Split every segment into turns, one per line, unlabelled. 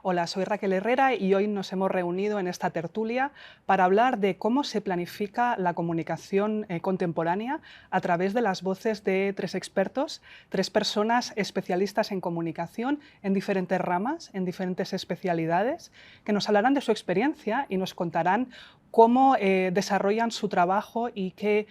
Hola, soy Raquel Herrera y hoy nos hemos reunido en esta tertulia para hablar de cómo se planifica la comunicación contemporánea a través de las voces de tres expertos, tres personas especialistas en comunicación en diferentes ramas, en diferentes especialidades, que nos hablarán de su experiencia y nos contarán cómo desarrollan su trabajo y qué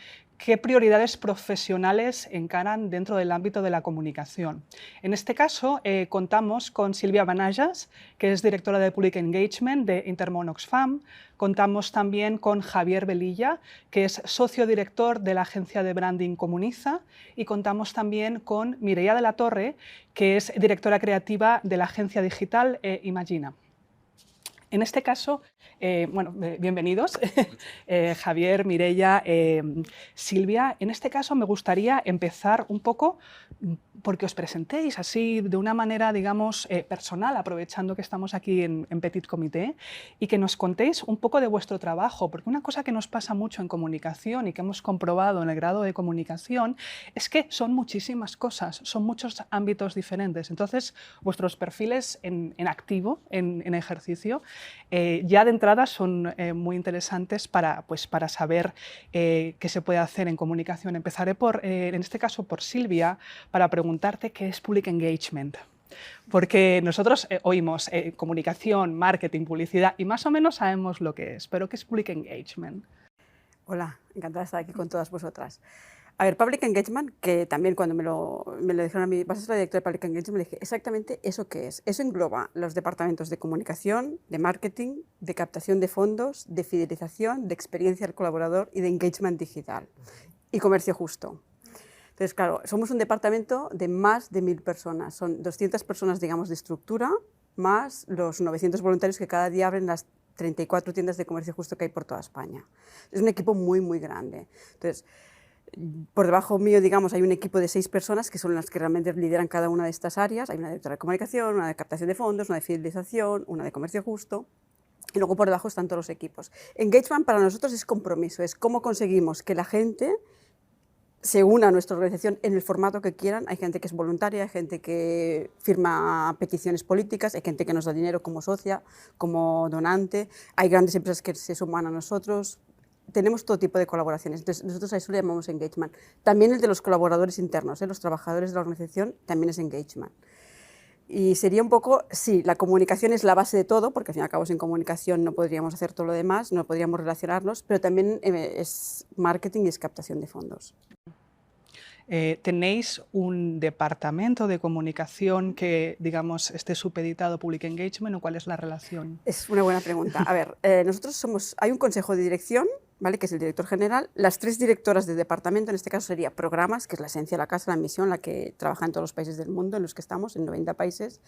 prioridades profesionales encaran dentro del ámbito de la comunicación. En este caso, contamos con Silvia Banallas, que es directora de Public Engagement de Intermón Oxfam. Contamos también con Javier Velilla, que es socio director de la agencia de branding Comuniza. Y contamos también con Mireia de la Torre, que es directora creativa de la agencia digital Imagina. En este caso, bienvenidos, Javier, Mireia, Silvia. En este caso me gustaría empezar un poco porque os presentéis así de una manera, digamos, personal, aprovechando que estamos aquí en Petit Comité, y que nos contéis un poco de vuestro trabajo, porque una cosa que nos pasa mucho en comunicación y que hemos comprobado en el grado de comunicación es que son muchísimas cosas, son muchos ámbitos diferentes. Entonces, vuestros perfiles en activo, en ejercicio, ya de entrada son muy interesantes para saber qué se puede hacer en comunicación. Empezaré en este caso por Silvia, para preguntarte qué es Public Engagement. Porque nosotros oímos comunicación, marketing, publicidad y más o menos sabemos lo que es, pero ¿qué es Public Engagement?
Hola, encantada de estar aquí con todas vosotras. A ver, Public Engagement, que también cuando me lo dijeron a mí, vas a ser la directora de Public Engagement, le dije exactamente eso qué es. Eso engloba los departamentos de comunicación, de marketing, de captación de fondos, de fidelización, de experiencia del colaborador y de engagement digital y comercio justo. Entonces, claro, somos un departamento de más de 1000 personas. Son 200 personas, digamos, de estructura, más los 900 voluntarios que cada día abren las 34 tiendas de comercio justo que hay por toda España. Es un equipo muy, muy grande. Entonces, por debajo mío, digamos, hay un equipo de 6 personas que son las que realmente lideran cada una de estas áreas. Hay una directora de comunicación, una de captación de fondos, una de fidelización, una de comercio justo. Y luego por debajo están todos los equipos. Engagement para nosotros es compromiso, es cómo conseguimos que la gente se una a nuestra organización en el formato que quieran. Hay gente que es voluntaria, hay gente que firma peticiones políticas, hay gente que nos da dinero como socia, como donante, hay grandes empresas que se suman a nosotros. Tenemos todo tipo de colaboraciones, entonces nosotros a eso le llamamos engagement. También el de los colaboradores internos, los trabajadores de la organización, también es engagement. Y sería un poco, sí, la comunicación es la base de todo, porque al fin y al cabo sin comunicación no podríamos hacer todo lo demás, no podríamos relacionarnos, pero también es marketing y es captación de fondos.
¿Tenéis un departamento de comunicación que, digamos, esté supeditado a Public Engagement o cuál es la relación?
Es una buena pregunta. A ver, nosotros hay un consejo de dirección, ¿vale?, que es el director general. Las 3 directoras de departamento, en este caso sería programas, que es la esencia de la casa, la misión, la que trabaja en todos los países del mundo en los que estamos, en 90 países.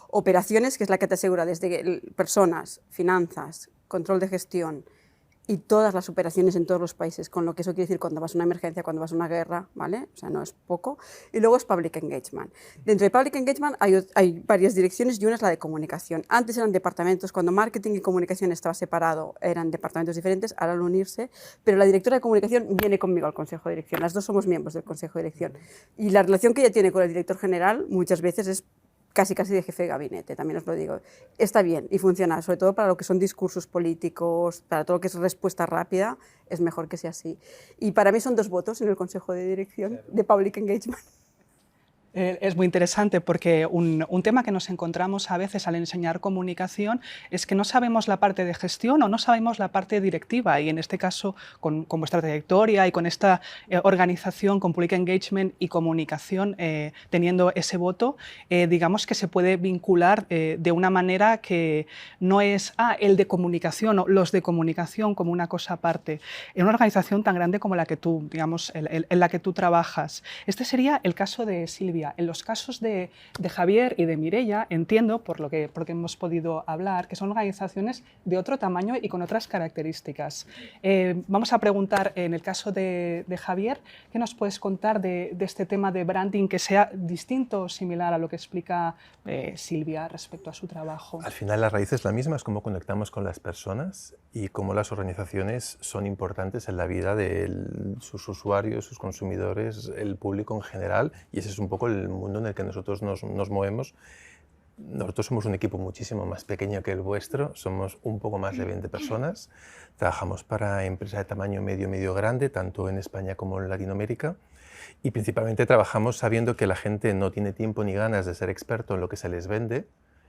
Operaciones, que es la que te asegura desde personas, finanzas, control de gestión y todas las operaciones en todos los países, con lo que eso quiere decir cuando vas a una emergencia, cuando vas a una guerra, ¿vale? O sea, no es poco. Y luego es Public Engagement. Dentro de Public Engagement hay varias direcciones y una es la de comunicación. Antes eran departamentos, cuando marketing y comunicación estaba separado, eran departamentos diferentes, ahora al unirse, pero la directora de comunicación viene conmigo al consejo de dirección. Las dos somos miembros del consejo de dirección. Y la relación que ella tiene con el director general muchas veces es casi de jefe de gabinete, también os lo digo. Está bien y funciona, sobre todo para lo que son discursos políticos, para todo lo que es respuesta rápida, es mejor que sea así. Y para mí son 2 votos en el Consejo de Dirección de Public Engagement.
Es muy interesante porque un tema que nos encontramos a veces al enseñar comunicación es que no sabemos la parte de gestión o no sabemos la parte directiva, y en este caso con vuestra trayectoria y con esta organización, con Public Engagement y comunicación, teniendo ese voto, digamos que se puede vincular de una manera que no es el de comunicación o los de comunicación como una cosa aparte. En una organización tan grande como la que tú, digamos, en la que tú trabajas. Este sería el caso de Silvia. En los casos de Javier y de Mireia, entiendo, porque hemos podido hablar, que son organizaciones de otro tamaño y con otras características. Vamos a preguntar, en el caso de Javier, ¿qué nos puedes contar de este tema de branding que sea distinto o similar a lo que explica Silvia respecto a su trabajo?
Al final la raíz es la misma, es cómo conectamos con las personas y cómo las organizaciones son importantes en la vida de sus usuarios, sus consumidores, el público en general, y ese es un poco el mundo en el que nosotros nos movemos. nosotros somos un equipo muchísimo más pequeño que el vuestro, somos un poco más de 20 personas, trabajamos para empresas de tamaño medio grande, tanto en España como en Latinoamérica, y principalmente trabajamos sabiendo que la gente no tiene tiempo ni ganas de ser experto en lo que se les vende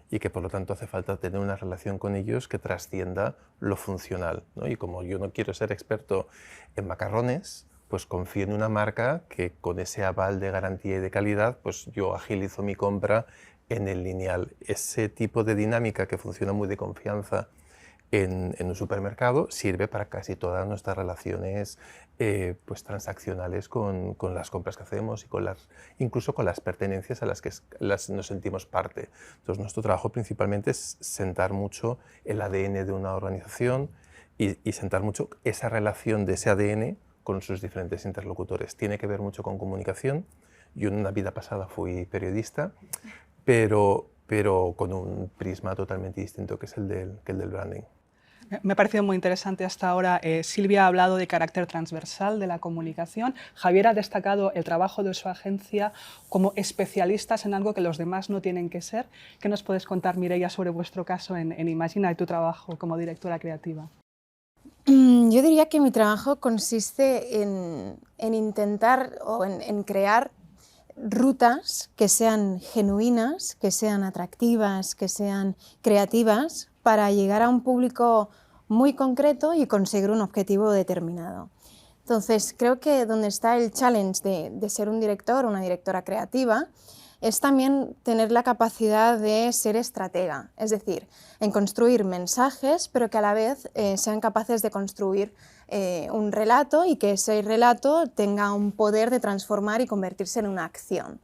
y que por lo tanto hace falta tener una relación con ellos que trascienda lo funcional, ¿no? Y como yo no quiero ser experto en macarrones, pues confío en una marca que con ese aval de garantía y de calidad, pues yo agilizo mi compra en el lineal. Ese tipo de dinámica que funciona muy de confianza en un supermercado sirve para casi todas nuestras relaciones pues transaccionales con las compras que hacemos y incluso con las pertenencias a las que nos sentimos parte. Entonces, nuestro trabajo principalmente es sentar mucho el ADN de una organización y sentar mucho esa relación de ese ADN con sus diferentes interlocutores. Tiene que ver mucho con comunicación. Yo en una vida pasada fui periodista, pero con un prisma totalmente distinto que es el del branding.
Me ha parecido muy interesante hasta ahora. Silvia ha hablado de carácter transversal de la comunicación. Javier ha destacado el trabajo de su agencia como especialistas en algo que los demás no tienen que ser. ¿Qué nos puedes contar, Mireia, sobre vuestro caso en Imagina y tu trabajo como directora creativa?
Yo diría que mi trabajo consiste en intentar o en crear rutas que sean genuinas, que sean atractivas, que sean creativas para llegar a un público muy concreto y conseguir un objetivo determinado. Entonces, creo que donde está el challenge de ser un director o una directora creativa es también tener la capacidad de ser estratega, es decir, en construir mensajes, pero que a la vez sean capaces de construir un relato y que ese relato tenga un poder de transformar y convertirse en una acción.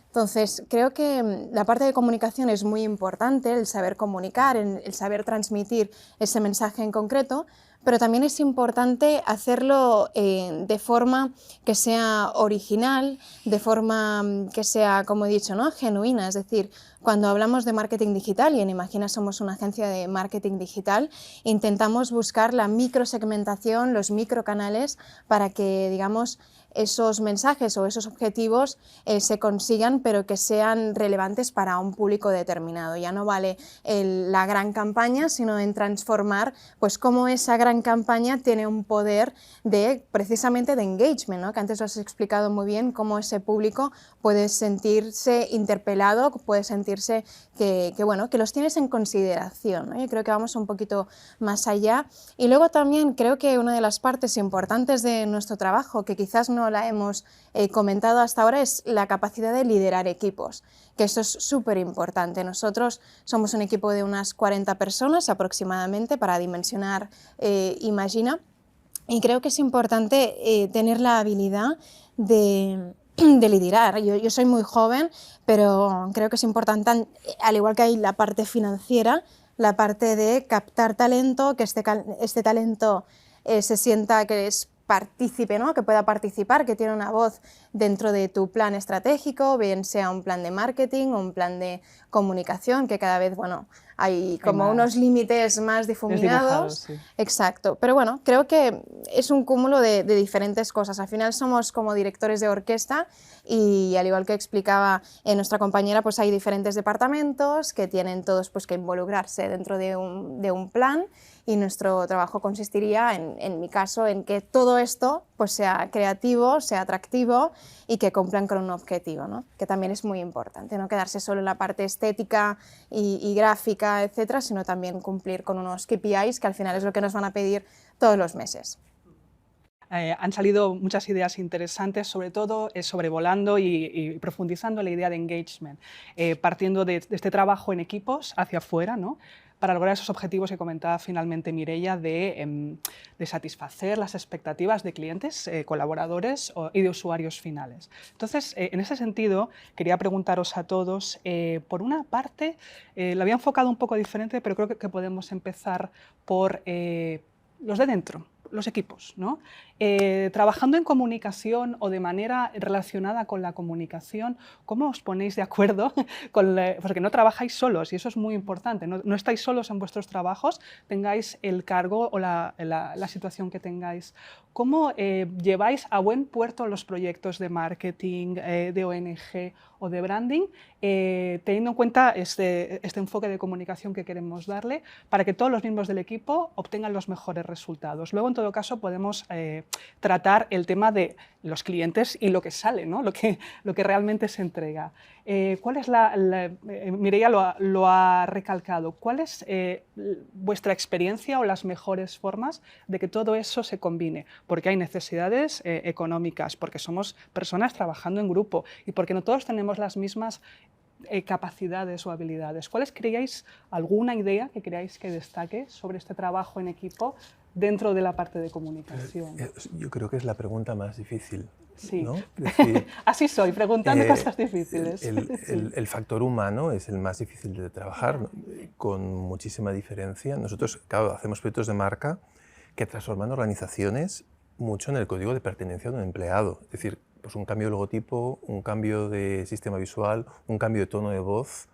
Entonces, creo que la parte de comunicación es muy importante, el saber comunicar, el saber transmitir ese mensaje en concreto, pero también es importante hacerlo de forma que sea original, de forma que sea, como he dicho, ¿no?, genuina. Es decir, cuando hablamos de marketing digital, y en Imagina somos una agencia de marketing digital, intentamos buscar la microsegmentación, los microcanales, para que, digamos, esos mensajes o esos objetivos se consigan, pero que sean relevantes para un público determinado. Ya no vale la gran campaña, sino en transformar pues cómo esa gran campaña tiene un poder de, precisamente, de engagement, ¿no?, que antes lo has explicado muy bien, cómo ese público puede sentirse interpelado, puede sentirse que los tienes en consideración, ¿no? Yo creo que vamos un poquito más allá. Y luego también creo que una de las partes importantes de nuestro trabajo, que quizás no la hemos comentado hasta ahora, es la capacidad de liderar equipos, que eso es súper importante. Nosotros somos un equipo de unas 40 personas aproximadamente para dimensionar Imagina, y creo que es importante tener la habilidad de liderar. Yo soy muy joven, pero creo que es importante, al igual que hay la parte financiera, la parte de captar talento, que este talento se sienta que es partícipe, ¿no?, que pueda participar, que tiene una voz dentro de tu plan estratégico, bien sea un plan de marketing o un plan de comunicación, que cada vez, hay como unos límites más difuminados.
Sí.
Exacto, pero creo que es un cúmulo de diferentes cosas. Al final somos como directores de orquesta y, al igual que explicaba nuestra compañera, pues hay diferentes departamentos que tienen todos pues que involucrarse dentro de un plan, y nuestro trabajo consistiría, en mi caso, en que todo esto pues sea creativo, sea atractivo y que cumplan con un objetivo, ¿no?, que también es muy importante, no quedarse solo en la parte estética y gráfica, etcétera, sino también cumplir con unos KPIs, que al final es lo que nos van a pedir todos los meses.
Han salido muchas ideas interesantes, sobre todo sobrevolando y profundizando la idea de engagement, partiendo de este trabajo en equipos hacia afuera, ¿no?, para lograr esos objetivos que comentaba finalmente Mireia de satisfacer las expectativas de clientes, colaboradores y de usuarios finales. Entonces, en ese sentido, quería preguntaros a todos, por una parte, lo había enfocado un poco diferente, pero creo que podemos empezar por los de dentro. los equipos, ¿no? Trabajando en comunicación o de manera relacionada con la comunicación, ¿cómo os ponéis de acuerdo? Porque no trabajáis solos y eso es muy importante, no estáis solos en vuestros trabajos, tengáis el cargo o la situación que tengáis. ¿Cómo lleváis a buen puerto los proyectos de marketing, de ONG o de branding, teniendo en cuenta este enfoque de comunicación que queremos darle para que todos los miembros del equipo obtengan los mejores resultados? Luego, en todo caso, podemos tratar el tema de los clientes y lo que sale, ¿no? lo que realmente se entrega. ¿Cuál es Mireia lo ha recalcado, ¿cuál es vuestra experiencia o las mejores formas de que todo eso se combine? Porque hay necesidades económicas, porque somos personas trabajando en grupo y porque no todos tenemos las mismas capacidades o habilidades. ¿Cuáles creíais, alguna idea que creáis que destaque sobre este trabajo en equipo dentro de la parte de comunicación?
Yo creo que es la pregunta más difícil.
Sí,
¿no? Decir,
así soy, preguntando cosas difíciles.
El factor humano es el más difícil de trabajar, ¿no? Con muchísima diferencia. Nosotros, claro, hacemos proyectos de marca que transforman organizaciones mucho en el código de pertenencia de un empleado. Es decir, pues un cambio de logotipo, un cambio de sistema visual, un cambio de tono de voz,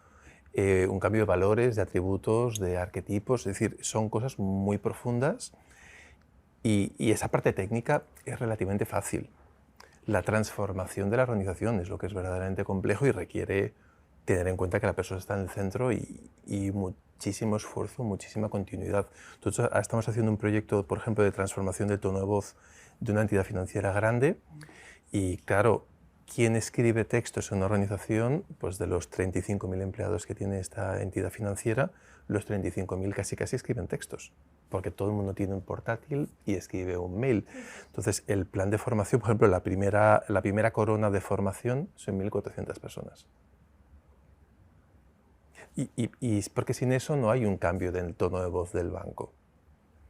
un cambio de valores, de atributos, de arquetipos. Es decir, son cosas muy profundas y esa parte técnica es relativamente fácil. La transformación de la organización es lo que es verdaderamente complejo y requiere tener en cuenta que la persona está en el centro y muchísimo esfuerzo, muchísima continuidad. Nosotros estamos haciendo un proyecto, por ejemplo, de transformación del tono de voz de una entidad financiera grande y, claro, ¿quién escribe textos en una organización? Pues de los 35.000 empleados que tiene esta entidad financiera, los 35.000 casi escriben textos, porque todo el mundo tiene un portátil y escribe un mail. Entonces, el plan de formación, por ejemplo, la primera corona de formación son 1.400 personas. Y porque sin eso no hay un cambio del tono de voz del banco.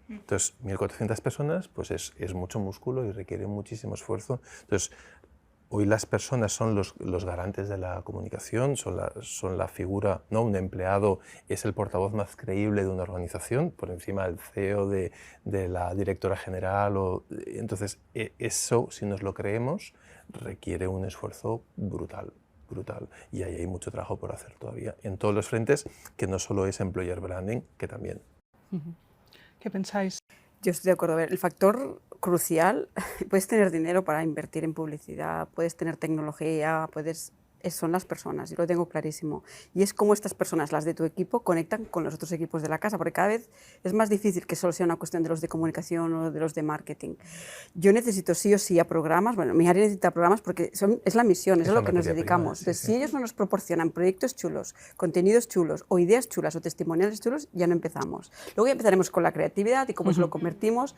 Entonces, 1.400 personas pues es mucho músculo y requiere muchísimo esfuerzo. Entonces, hoy las personas son los garantes de la comunicación, son la figura, ¿no? Un empleado es el portavoz más creíble de una organización, por encima del CEO, de la directora general. Entonces, eso, si nos lo creemos, requiere un esfuerzo brutal. Y ahí hay mucho trabajo por hacer todavía, en todos los frentes, que no solo es employer branding, que también.
¿Qué pensáis?
Yo estoy de acuerdo. A ver, el factor crucial, puedes tener dinero para invertir en publicidad, puedes tener tecnología, son las personas, yo lo tengo clarísimo. Y es cómo estas personas, las de tu equipo, conectan con los otros equipos de la casa, porque cada vez es más difícil que solo sea una cuestión de los de comunicación o de los de marketing. Yo necesito sí o sí a programas, bueno, mi área necesita programas porque es la misión, es a lo que nos dedicamos. Entonces, si ellos no nos proporcionan proyectos chulos, contenidos chulos o ideas chulas o testimoniales chulos, ya no empezamos. Luego ya empezaremos con la creatividad y cómo se lo convertimos.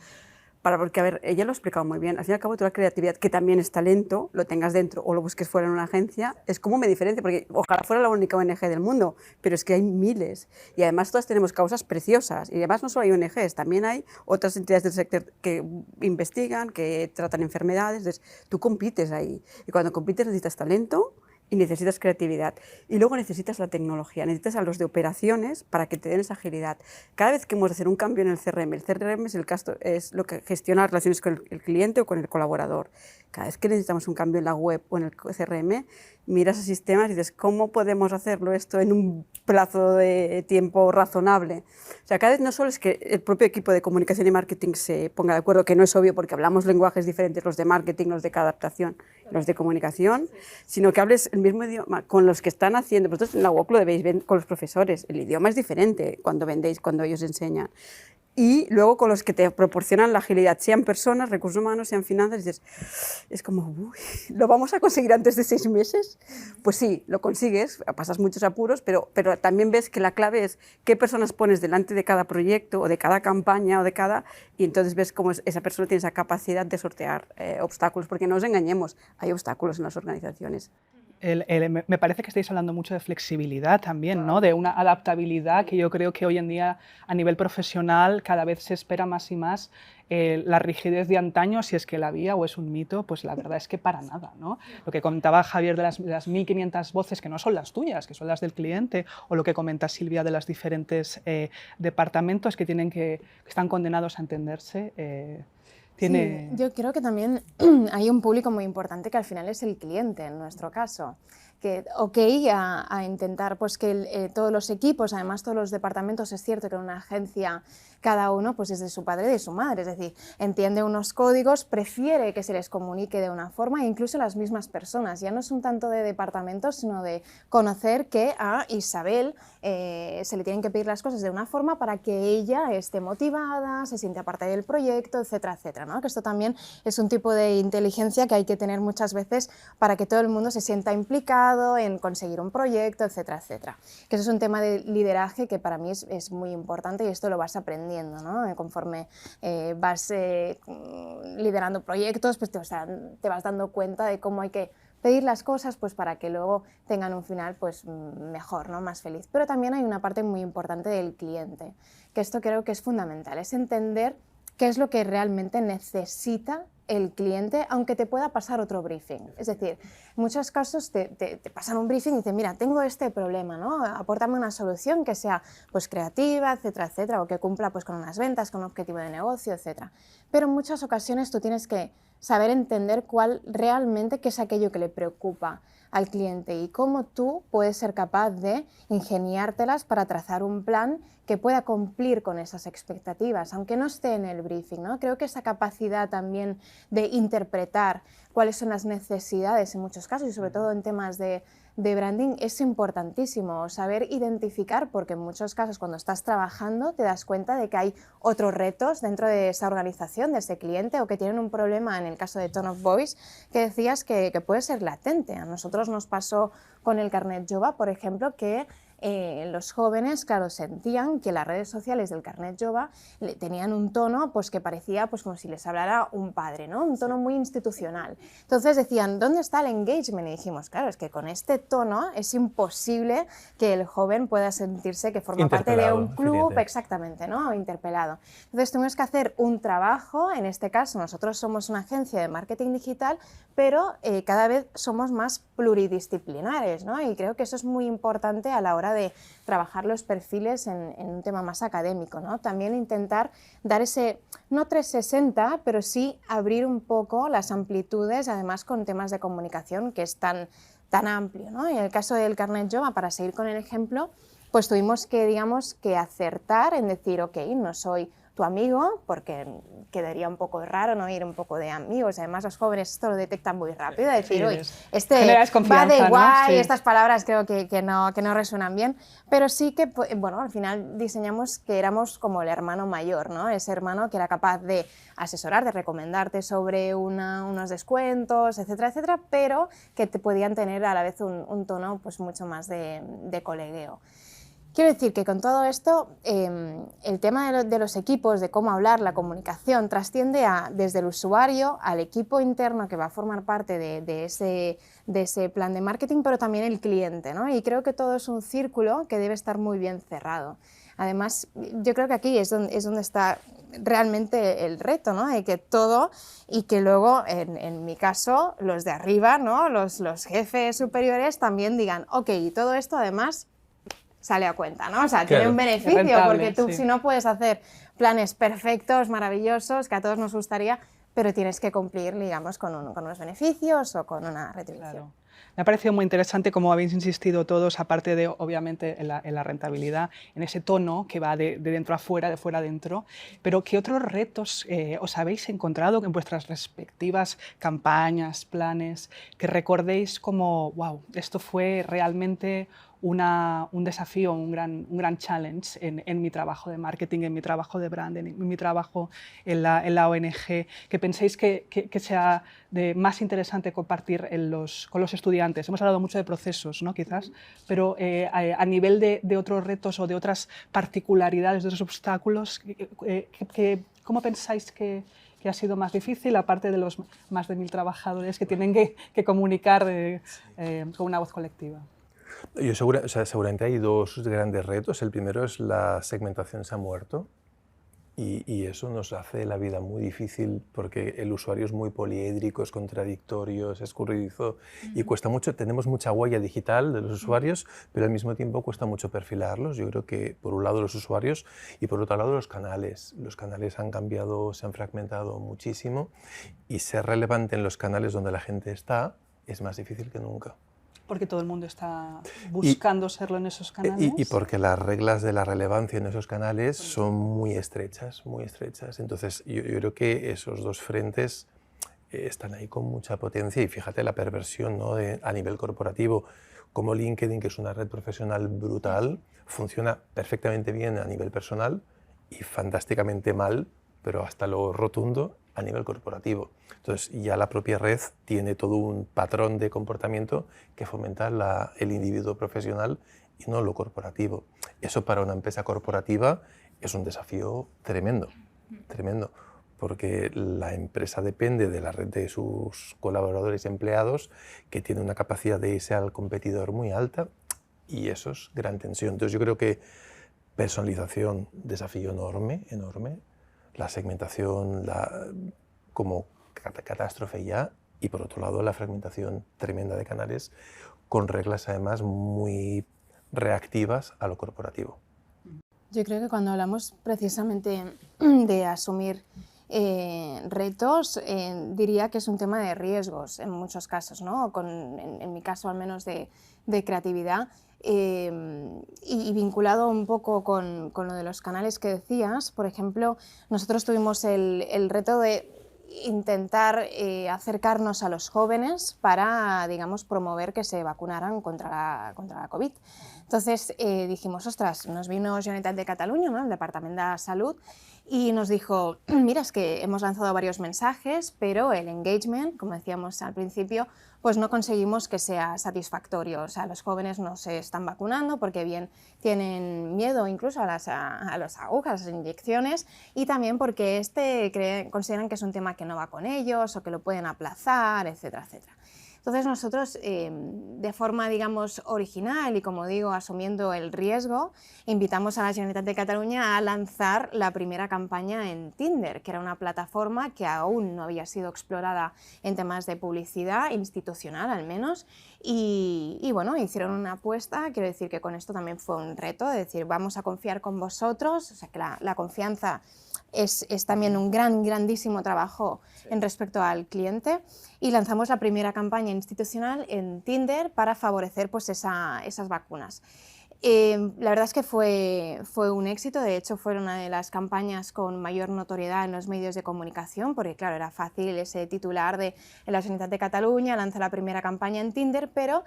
Porque, a ver, ella lo ha explicado muy bien, al fin y al cabo toda la creatividad, que también es talento, lo tengas dentro o lo busques fuera en una agencia, es como me diferencia, porque ojalá fuera la única ONG del mundo, pero es que hay miles, y además todas tenemos causas preciosas, y además no solo hay ONGs, también hay otras entidades del sector que investigan, que tratan enfermedades, entonces tú compites ahí, y cuando compites necesitas talento, y necesitas creatividad. Y luego necesitas la tecnología, necesitas a los de operaciones para que te den esa agilidad. Cada vez que hemos de hacer un cambio en el CRM es lo que gestiona las relaciones con el cliente o con el colaborador. Cada vez que necesitamos un cambio en la web o en el CRM, miras a sistemas y dices, ¿cómo podemos hacerlo esto en un plazo de tiempo razonable? O sea, cada vez no solo es que el propio equipo de comunicación y marketing se ponga de acuerdo, que no es obvio porque hablamos lenguajes diferentes, los de marketing, los de adaptación, los de comunicación, sino que hables el mismo idioma con los que están haciendo. Vosotros en la UOC lo debéis ver con los profesores, el idioma es diferente cuando vendéis, cuando ellos enseñan. Y luego con los que te proporcionan la agilidad, sean personas, recursos humanos, sean finanzas, dices, es como, uy, ¿lo vamos a conseguir antes de 6 meses? Pues sí, lo consigues, pasas muchos apuros, pero también ves que la clave es qué personas pones delante de cada proyecto o de cada campaña y entonces ves cómo esa persona tiene esa capacidad de sortear obstáculos, porque no nos engañemos, hay obstáculos en las organizaciones.
Me parece que estáis hablando mucho de flexibilidad también, ¿no? De una adaptabilidad que yo creo que hoy en día a nivel profesional cada vez se espera más y más. La rigidez de antaño, si es que la había o es un mito, pues la verdad es que para nada, ¿no? Lo que comentaba Javier de las 1.500 voces que no son las tuyas, que son las del cliente, o lo que comenta Silvia de los diferentes departamentos que están condenados a entenderse.
Sí, yo creo que también hay un público muy importante que al final es el cliente, en nuestro caso. Que a intentar pues, que todos los equipos, además todos los departamentos, es cierto que en una agencia cada uno pues, es de su padre y de su madre, es decir, entiende unos códigos, prefiere que se les comunique de una forma, e incluso las mismas personas, ya no es un tanto de departamentos, sino de conocer que a Isabel se le tienen que pedir las cosas de una forma para que ella esté motivada, se siente parte del proyecto, etcétera, etcétera, ¿no? Que esto también es un tipo de inteligencia que hay que tener muchas veces para que todo el mundo se sienta implicado en conseguir un proyecto, etcétera, etcétera. Que eso es un tema de lideraje que para mí es muy importante, y esto lo vas aprendiendo, ¿no? Conforme vas liderando proyectos, pues te vas dando cuenta de cómo hay que pedir las cosas pues, para que luego tengan un final pues, mejor, ¿no? Más feliz. Pero también hay una parte muy importante del cliente, que esto creo que es fundamental, es entender qué es lo que realmente necesita el cliente, aunque te pueda pasar otro briefing. Es decir, en muchos casos te pasan un briefing y dicen, mira, tengo este problema, ¿no? Apórtame una solución que sea pues, creativa, etcétera, etcétera, o que cumpla pues, con unas ventas, con un objetivo de negocio, etcétera. Pero en muchas ocasiones tú tienes que saber entender cuál realmente qué es aquello que le preocupa al cliente y cómo tú puedes ser capaz de ingeniártelas para trazar un plan que pueda cumplir con esas expectativas, aunque no esté en el briefing, ¿no? Creo que esa capacidad también de interpretar cuáles son las necesidades en muchos casos y sobre todo en temas de branding es importantísimo, saber identificar, porque en muchos casos cuando estás trabajando te das cuenta de que hay otros retos dentro de esa organización, de ese cliente, o que tienen un problema, en el caso de Tone of Voice, que decías que puede ser latente. A nosotros nos pasó con el carnet Jova, por ejemplo, que los jóvenes, claro, sentían que las redes sociales del carnet Jova tenían un tono pues, que parecía pues, como si les hablara un padre, ¿no? Un tono muy institucional. Entonces decían, ¿dónde está el engagement? Y dijimos, claro, es que con este tono es imposible que el joven pueda sentirse que forma parte de un club, exactamente, ¿no? Interpelado. Entonces tuvimos que hacer un trabajo, en este caso nosotros somos una agencia de marketing digital, pero cada vez somos más pluridisciplinares, ¿no? Y creo que eso es muy importante a la hora de trabajar los perfiles en un tema más académico, ¿no? También intentar dar ese, no 360, pero sí abrir un poco las amplitudes, además con temas de comunicación que es tan amplio, ¿no? En el caso del carnet Jova, para seguir con el ejemplo, pues tuvimos que, digamos, que acertar en decir, ok, no soy tu amigo, porque quedaría un poco raro no ir un poco de amigos, además los jóvenes esto lo detectan muy rápido, decir, uy, este va de guay, ¿no? Sí. Estas palabras creo que no resuenan bien, pero sí que, bueno, al final diseñamos que éramos como el hermano mayor, ¿no? Ese hermano que era capaz de asesorar, de recomendarte sobre unos descuentos, etcétera, etcétera, pero que te podían tener a la vez un tono pues mucho más de colegueo. Quiero decir que con todo esto, el tema de los equipos, de cómo hablar, la comunicación, trasciende desde el usuario al equipo interno que va a formar parte de ese plan de marketing, pero también el cliente, ¿no? Y creo que todo es un círculo que debe estar muy bien cerrado. Además, yo creo que aquí es donde está realmente el reto, ¿no? De que todo, y que luego, en mi caso, los de arriba, ¿no? Los jefes superiores también digan, ok, todo esto además sale a cuenta, ¿no? O sea, claro, tiene un beneficio, rentable, porque tú si no puedes hacer planes perfectos, maravillosos, que a todos nos gustaría, pero tienes que cumplir, digamos, con unos beneficios o con una retribución.
Claro. Me ha parecido muy interesante cómo habéis insistido todos, aparte de, obviamente, en la rentabilidad, en ese tono que va de dentro a fuera, de fuera a dentro, pero ¿qué otros retos os habéis encontrado en vuestras respectivas campañas, planes, que recordéis como, wow, esto fue realmente un desafío, un gran challenge en mi trabajo de marketing, en mi trabajo de branding, en mi trabajo en la ONG, que penséis que sea más interesante compartir con los estudiantes? Hemos hablado mucho de procesos, ¿no? Quizás, pero a nivel de otros retos o de otras particularidades, de otros obstáculos, ¿cómo pensáis que que ha sido más difícil, aparte de los más de 1000 trabajadores que tienen que comunicar con una voz colectiva?
Seguramente hay dos grandes retos. El primero es la segmentación se ha muerto. Y eso nos hace la vida muy difícil porque el usuario es muy poliédrico, es contradictorio, es escurridizo y cuesta mucho. Tenemos mucha huella digital de los usuarios, pero al mismo tiempo cuesta mucho perfilarlos. Yo creo que por un lado los usuarios y por otro lado los canales. Los canales han cambiado, se han fragmentado muchísimo y ser relevante en los canales donde la gente está es más difícil que nunca.
Porque todo el mundo está buscando serlo en esos canales.
Y porque las reglas de la relevancia en esos canales son muy estrechas, muy estrechas. Entonces yo creo que esos dos frentes están ahí con mucha potencia y fíjate la perversión, ¿no? A nivel corporativo, como LinkedIn, que es una red profesional brutal, funciona perfectamente bien a nivel personal y fantásticamente mal, pero hasta lo rotundo, a nivel corporativo. Entonces ya la propia red tiene todo un patrón de comportamiento que fomenta el individuo profesional y no lo corporativo. Eso para una empresa corporativa es un desafío tremendo, tremendo, porque la empresa depende de la red de sus colaboradores y empleados, que tiene una capacidad de irse al competidor muy alta, y eso es gran tensión. Entonces yo creo que personalización, desafío enorme, enorme, la segmentación como catástrofe ya, y por otro lado la fragmentación tremenda de canales con reglas además muy reactivas a lo corporativo.
Yo creo que cuando hablamos precisamente de asumir retos, diría que es un tema de riesgos en muchos casos, ¿no? En mi caso al menos de creatividad. Y vinculado un poco con lo de los canales que decías, por ejemplo, nosotros tuvimos el reto de intentar acercarnos a los jóvenes para, digamos, promover que se vacunaran contra la COVID. Entonces dijimos, ostras, nos vino Generalitat de Catalunya, ¿no? El Departamento de Salud, y nos dijo, mira, es que hemos lanzado varios mensajes, pero el engagement, como decíamos al principio, pues no conseguimos que sea satisfactorio. O sea, los jóvenes no se están vacunando porque bien tienen miedo incluso a las agujas, a las inyecciones, y también porque consideran que es un tema que no va con ellos o que lo pueden aplazar, etcétera, etcétera. Entonces nosotros, de forma, digamos, original y, como digo, asumiendo el riesgo, invitamos a la Generalitat de Catalunya a lanzar la primera campaña en Tinder, que era una plataforma que aún no había sido explorada en temas de publicidad institucional, al menos, y bueno, hicieron una apuesta. Quiero decir que con esto también fue un reto, de decir, vamos a confiar con vosotros, o sea, que la confianza es también un grandísimo trabajo en respecto al cliente, y lanzamos la primera campaña institucional en Tinder para favorecer pues esas vacunas. La verdad es que fue un éxito. De hecho fue una de las campañas con mayor notoriedad en los medios de comunicación, porque claro, era fácil ese titular de la Generalitat de Catalunya lanza la primera campaña en Tinder, pero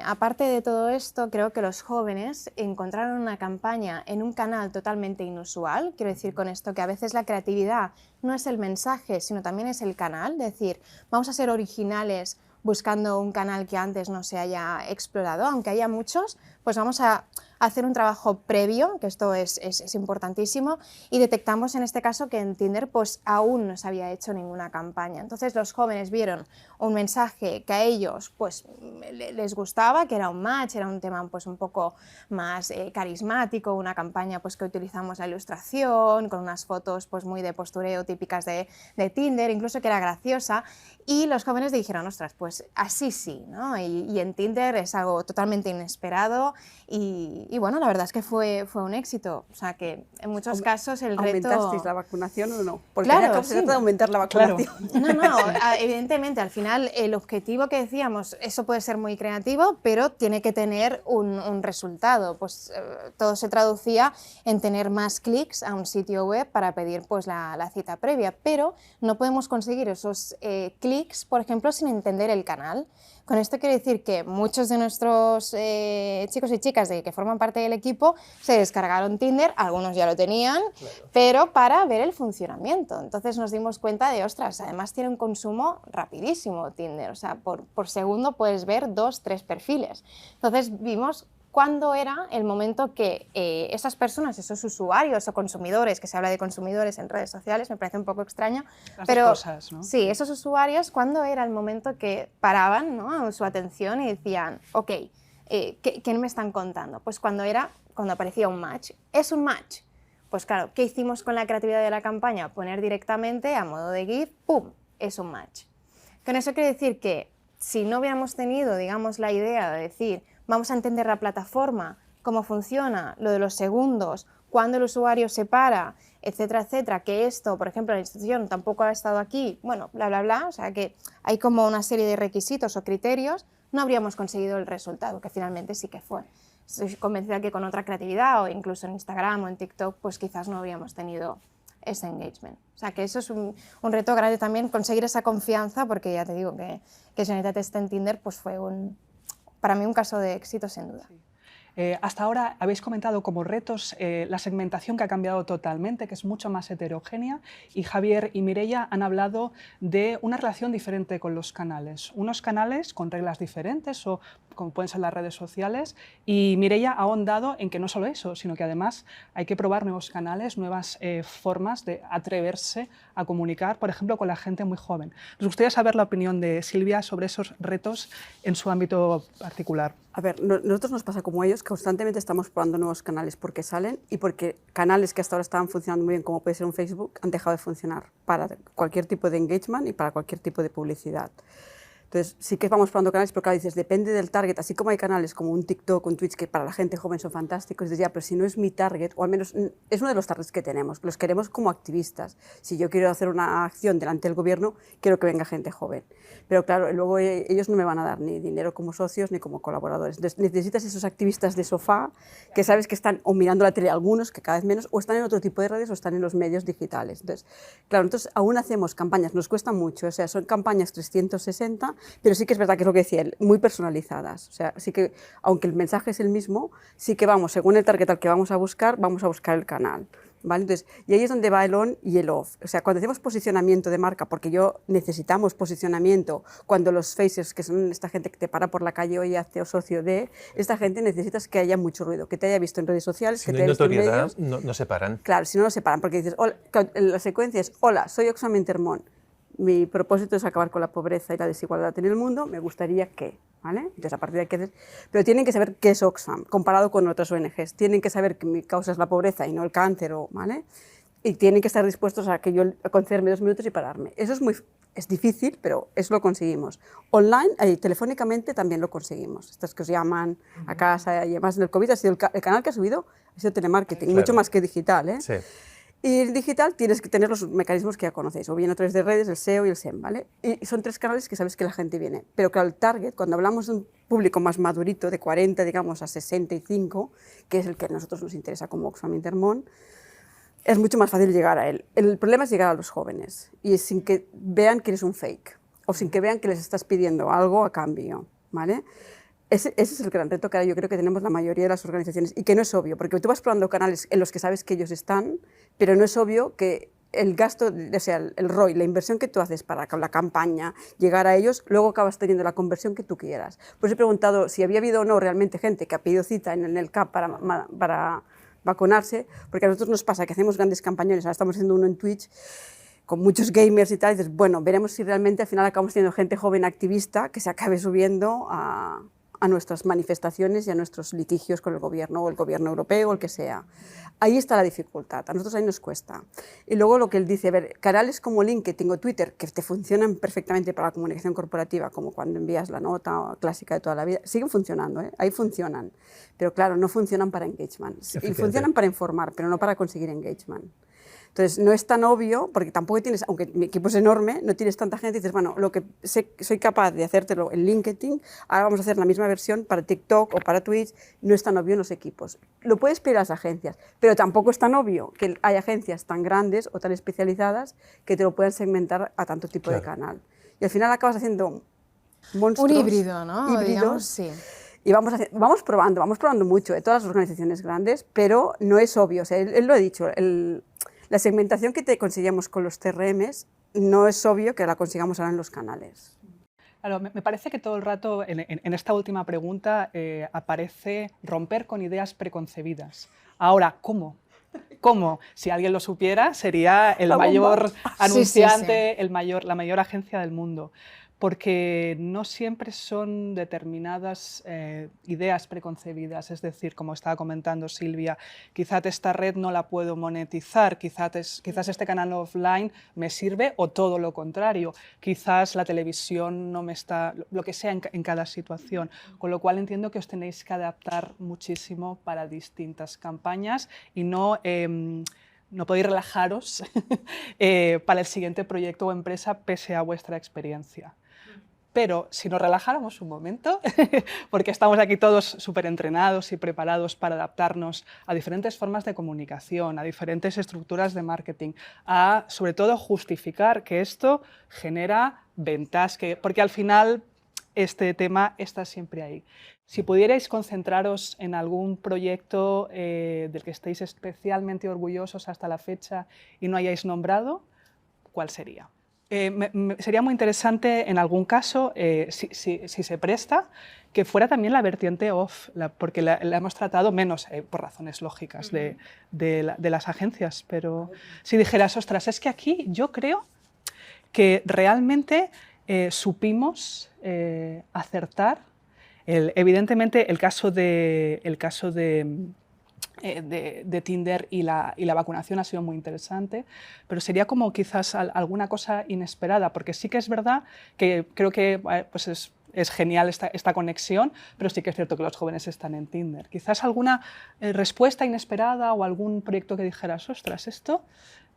aparte de todo esto, creo que los jóvenes encontraron una campaña en un canal totalmente inusual. Quiero decir con esto que a veces la creatividad no es el mensaje, sino también es el canal, es decir, vamos a ser originales buscando un canal que antes no se haya explorado, aunque haya muchos, pues vamos a hacer un trabajo previo, que esto es importantísimo, y detectamos en este caso que en Tinder pues aún no se había hecho ninguna campaña. Entonces los jóvenes vieron un mensaje que a ellos pues les gustaba, que era un match, era un tema pues un poco más carismático, una campaña pues que utilizamos la ilustración, con unas fotos pues muy de postureo típicas de Tinder, incluso que era graciosa, y los jóvenes dijeron, ostras, pues así sí, ¿no? Y en Tinder es algo totalmente inesperado, y bueno, la verdad es que fue un éxito. O sea que en muchos casos el reto...
¿Aumentasteis la vacunación o no? Porque
claro,
se trata de aumentar la vacunación.
Claro. No, evidentemente, al final el objetivo que decíamos, eso puede ser muy creativo, pero tiene que tener un resultado. Pues todo se traducía en tener más clics a un sitio web para pedir pues la cita previa, pero no podemos conseguir esos clics, por ejemplo, sin entender el canal. Con esto quiero decir que muchos de nuestros chicos y chicas que forman parte del equipo se descargaron Tinder, algunos ya lo tenían, claro, pero para ver el funcionamiento. Entonces nos dimos cuenta de, ostras, además tiene un consumo rapidísimo Tinder, o sea, por segundo puedes ver 2-3 perfiles. Entonces vimos cuándo era el momento que esas personas, esos usuarios o consumidores, que se habla de consumidores en redes sociales, me parece un poco extraño,
Las
pero
dos cosas, ¿no?
sí, esos usuarios, ¿cuándo era el momento que paraban, ¿no?, su atención y decían, ok, ¿qué me están contando? Pues cuando aparecía un match. ¿Es un match? Pues claro, ¿qué hicimos con la creatividad de la campaña? Poner directamente a modo de GIF, ¡pum!, es un match. Con eso quiere decir que si no hubiéramos tenido, digamos, la idea de decir, vamos a entender la plataforma, cómo funciona, lo de los segundos, cuándo el usuario se para, etcétera, etcétera, que esto, por ejemplo, la institución tampoco ha estado aquí, bueno, bla, bla, bla, o sea que hay como una serie de requisitos o criterios, no habríamos conseguido el resultado, que finalmente sí que fue. Estoy convencida que con otra creatividad o incluso en Instagram o en TikTok, pues quizás no habríamos tenido ese engagement. O sea que eso es un reto grande también, conseguir esa confianza, porque ya te digo que Generalitat esté en Tinder pues fue para mí un caso de éxito sin duda.
Sí. Hasta ahora habéis comentado como retos la segmentación, que ha cambiado totalmente, que es mucho más heterogénea, y Javier y Mireia han hablado de una relación diferente con los canales. Unos canales con reglas diferentes, o como pueden ser las redes sociales, y Mireia ha ahondado en que no solo eso, sino que además hay que probar nuevos canales, nuevas formas de atreverse a comunicar, por ejemplo, con la gente muy joven. Nos gustaría saber la opinión de Silvia sobre esos retos en su ámbito particular.
A ver, nosotros nos pasa como ellos, que constantemente estamos probando nuevos canales porque salen y porque canales que hasta ahora estaban funcionando muy bien, como puede ser un Facebook, han dejado de funcionar para cualquier tipo de engagement y para cualquier tipo de publicidad. Entonces, sí que vamos probando canales, pero claro, dices, depende del target, así como hay canales como un TikTok, un Twitch, que para la gente joven son fantásticos, dices, ya, pero si no es mi target, o al menos es uno de los targets que tenemos, los queremos como activistas. Si yo quiero hacer una acción delante del gobierno, quiero que venga gente joven. Pero claro, luego ellos no me van a dar ni dinero como socios ni como colaboradores. Entonces, necesitas esos activistas de sofá que sabes que están o mirando la tele, algunos, que cada vez menos, o están en otro tipo de redes o están en los medios digitales. Entonces, claro, nosotros aún hacemos campañas, nos cuesta mucho, o sea, son campañas 360, pero sí que es verdad que es lo que decía él, muy personalizadas. O sea, sí que, aunque el mensaje es el mismo, sí que vamos, según el target al que vamos a buscar el canal. ¿Vale? Entonces, y ahí es donde va el on y el off. O sea, cuando hacemos posicionamiento de marca, porque necesitamos posicionamiento, cuando los faces, que son esta gente que te para por la calle hoy hace o socio de, esta gente necesitas que haya mucho ruido, que te haya visto en redes sociales,
Si
que
no
te
hay
haya visto en
notoriedad,
medios.
no se paran.
Claro, si no, no se paran, porque dices, hola, la secuencia es, hola, soy Oxfam Intermón, mi propósito es acabar con la pobreza y la desigualdad en el mundo, me gustaría que, ¿vale? Entonces, a partir de aquí, pero tienen que saber qué es Oxfam, comparado con otras ONGs, tienen que saber que mi causa es la pobreza y no el cáncer, ¿vale? Y tienen que estar dispuestos a que yo concederme 2 minutos y pararme. Eso es difícil, pero eso lo conseguimos. Online, telefónicamente también lo conseguimos. Estas que os llaman a casa, y además en el COVID ha sido el canal que ha subido, ha sido telemarketing,
Claro.
mucho más que digital, ¿eh?
Sí.
Y en digital tienes que tener los mecanismos que ya conocéis, o bien a través de redes, el SEO y el SEM, ¿vale? Y son 3 canales que sabes que la gente viene. Pero claro, el target, cuando hablamos de un público más madurito, de 40, digamos, a 65, que es el que a nosotros nos interesa como Oxfam Intermón, es mucho más fácil llegar a él. El problema es llegar a los jóvenes, y sin que vean que eres un fake, o sin que vean que les estás pidiendo algo a cambio, ¿vale? Ese es el gran reto que yo creo que tenemos la mayoría de las organizaciones, y que no es obvio, porque tú vas probando canales en los que sabes que ellos están, pero no es obvio que el gasto, o sea, el ROI, la inversión que tú haces para la campaña, llegar a ellos, luego acabas teniendo la conversión que tú quieras. Por eso he preguntado si había habido o no realmente gente que ha pedido cita en el CAP para vacunarse, porque a nosotros nos pasa que hacemos grandes campañones, ahora estamos haciendo uno en Twitch, con muchos gamers y tal, y dices, bueno, veremos si realmente al final acabamos teniendo gente joven activista que se acabe subiendo a nuestras manifestaciones y a nuestros litigios con el gobierno, o el gobierno europeo, o el que sea. Ahí está la dificultad, a nosotros ahí nos cuesta. Y luego lo que él dice, a ver, canales como LinkedIn o Twitter, que te funcionan perfectamente para la comunicación corporativa, como cuando envías la nota clásica de toda la vida, siguen funcionando, ¿eh? Ahí funcionan, pero claro, no funcionan para engagement. Y funcionan para informar, pero no para conseguir engagement. Entonces, no es tan obvio, porque tampoco tienes, aunque mi equipo es enorme, no tienes tanta gente, y dices, bueno, lo que soy capaz de hacértelo en LinkedIn, ahora vamos a hacer la misma versión para TikTok o para Twitch, no es tan obvio en los equipos. Lo puedes pedir a las agencias, pero tampoco es tan obvio que hay agencias tan grandes o tan especializadas que te lo puedan segmentar a tanto tipo de canal. Y al final acabas haciendo monstruos.
Un híbrido, ¿no?
Híbridos,
digamos, sí.
Y vamos probando mucho, todas las organizaciones grandes, pero no es obvio. O sea, él lo ha dicho, la segmentación que te conseguíamos con los CRMs no es obvio que la consigamos ahora en los canales.
Claro, me parece que todo el rato en esta última pregunta aparece romper con ideas preconcebidas. Ahora, ¿cómo? ¿Cómo? Si alguien lo supiera, sería el mayor anunciante, la mayor agencia del mundo. Porque no siempre son determinadas ideas preconcebidas. Es decir, como estaba comentando Silvia, quizás esta red no la puedo monetizar, quizás este canal offline me sirve o todo lo contrario. Quizás la televisión no me está, lo que sea en cada situación. Con lo cual entiendo que os tenéis que adaptar muchísimo para distintas campañas y no podéis relajaros para el siguiente proyecto o empresa pese a vuestra experiencia. Pero si nos relajáramos un momento, porque estamos aquí todos súper entrenados y preparados para adaptarnos a diferentes formas de comunicación, a diferentes estructuras de marketing, a sobre todo justificar que esto genera ventas, porque al final este tema está siempre ahí. Si pudierais concentraros en algún proyecto del que estéis especialmente orgullosos hasta la fecha y no hayáis nombrado, ¿cuál sería? Sería muy interesante en algún caso, si se presta, que fuera también la vertiente off, porque la hemos tratado menos por razones lógicas de las agencias, pero si dijeras, ostras, es que aquí yo creo que realmente supimos acertar. Evidentemente el caso de Tinder y la vacunación ha sido muy interesante, pero sería como quizás alguna cosa inesperada, porque sí que es verdad que creo que pues es genial esta conexión, pero sí que es cierto que los jóvenes están en Tinder. Quizás alguna respuesta inesperada o algún proyecto que dijeras, ostras,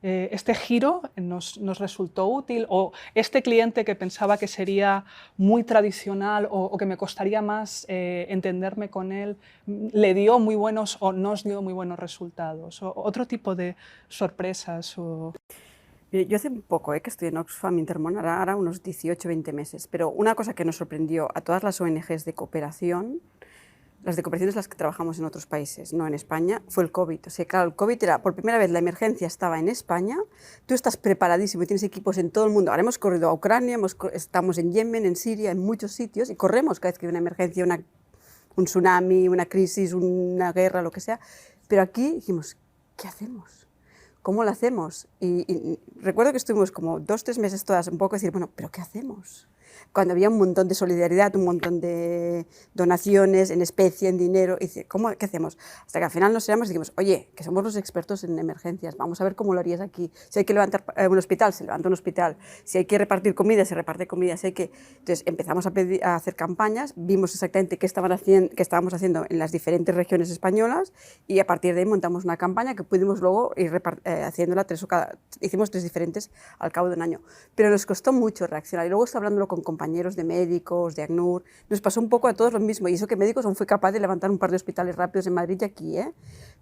este giro nos resultó útil, o este cliente que pensaba que sería muy tradicional o que me costaría más entenderme con él, le dio muy buenos o nos dio muy buenos resultados, o otro tipo de sorpresas.
Yo hace un poco que estoy en Oxfam Intermón, ahora unos 18 20 meses, pero una cosa que nos sorprendió a todas las ONGs de cooperación, las de cooperación es las que trabajamos en otros países, no en España, fue el COVID. O sea, claro, el COVID era, por primera vez la emergencia estaba en España, tú estás preparadísimo y tienes equipos en todo el mundo. Ahora hemos corrido a Ucrania, estamos en Yemen, en Siria, en muchos sitios, y corremos cada vez que hay una emergencia, un tsunami, una crisis, una guerra, lo que sea. Pero aquí dijimos, ¿qué hacemos? ¿Cómo lo hacemos? Y recuerdo que estuvimos como 2 o 3 meses todas un poco a decir, bueno, ¿pero qué hacemos? Cuando había un montón de solidaridad, un montón de donaciones en especie, en dinero, y dice, ¿qué hacemos? Hasta que al final nos llamamos y dijimos, oye, que somos los expertos en emergencias, vamos a ver cómo lo harías aquí. Si hay que levantar un hospital, se levanta un hospital. Si hay que repartir comida, se reparte comida. Si hay que... Entonces empezamos a hacer campañas, vimos exactamente qué estábamos haciendo en las diferentes regiones españolas y a partir de ahí montamos una campaña que pudimos luego ir haciéndola hicimos 3 diferentes al cabo de un año. Pero nos costó mucho reaccionar y luego está hablándolo con compañeros de médicos, de ACNUR, nos pasó un poco a todos lo mismo, y eso que médicos aún fui capaz de levantar un par de hospitales rápidos en Madrid y aquí,